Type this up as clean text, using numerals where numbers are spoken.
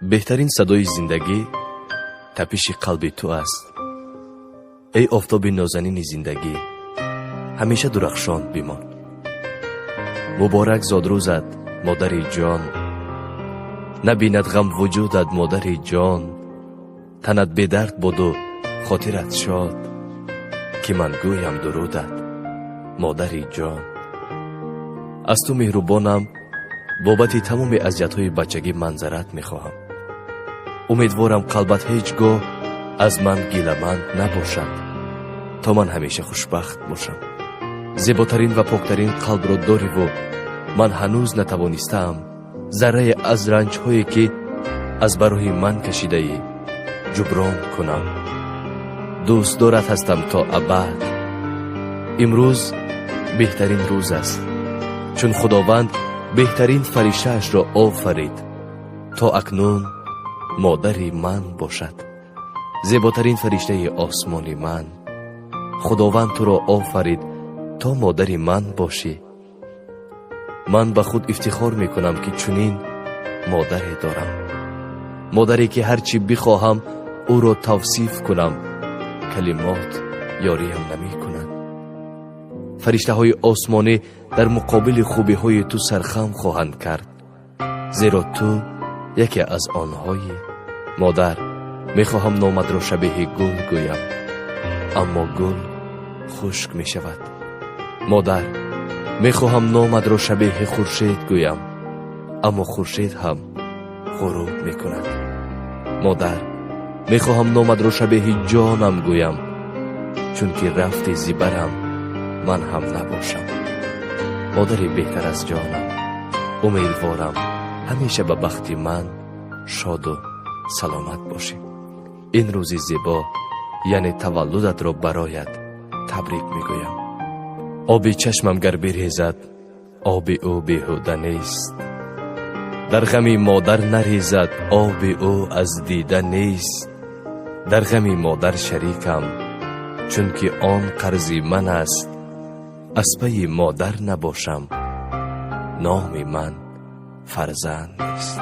بهترین صدای زندگی تپش قلب تو است. ای آفتاب نازنین زندگی، همیشه درخشان بمان. مبارک زاد روزت مادر جان، نبیند غم وجودت مادر جان. تنت به درد بود و خاطرت شاد، که من گویم درودت مادر جان. از تو مهربانم، بابت تمام اذیت‌های بچگی منظرت میخواهم. امیدوارم قلبت هیچگاه از من گیله‌مند نباشد، تا من همیشه خوشبخت باشم. زیباترین و پاکترین قلب را داری و من هنوز نتوانستم ذره از رنج‌هایی که از برای من کشیده ای جبران کنم. دوست دارت هستم تا ابد. امروز بهترین روز است، چون خداوند بهترین فرشته‌اش را آفرید تا اکنون مادر من باشد. زیباترین فرشته آسمانی من، خداوند تو را آفرید تا مادر من باشی. من به خود افتخار میکنم که چنین مادری دارم، مادری که هرچی بخواهم او را توصیف کنم کلمات یاریم نمی کنند. فرشته های آسمانی در مقابل خوبی های تو سرخم خواهند کرد، زیرا تو یکی از آنهایی. مادر، میخواهم نامت را شبیه گل گویم، اما گل خشک می شود. مادر، میخواهم نامت را شبیه خورشید گویم، اما خورشید هم غروب می کند. مادر، میخواهم نامت را شبیه جانم گویم، چون که رفتی زیبرم من هم نباشم. مادری بهتر از جانم، امیدوارم همیشه به بخت من شاد و سلامت باشی. این روزی زیبا یعنی تولدت را برایت تبریک میگویم. آب چشمم گر بریزد آب او بیهوده نیست، در غم مادر نریزد آب او از دیده نیست. در غم مادر شریکم، چون که آن قرضی من است. از پی مادر نباشم نام من فرزند نیست.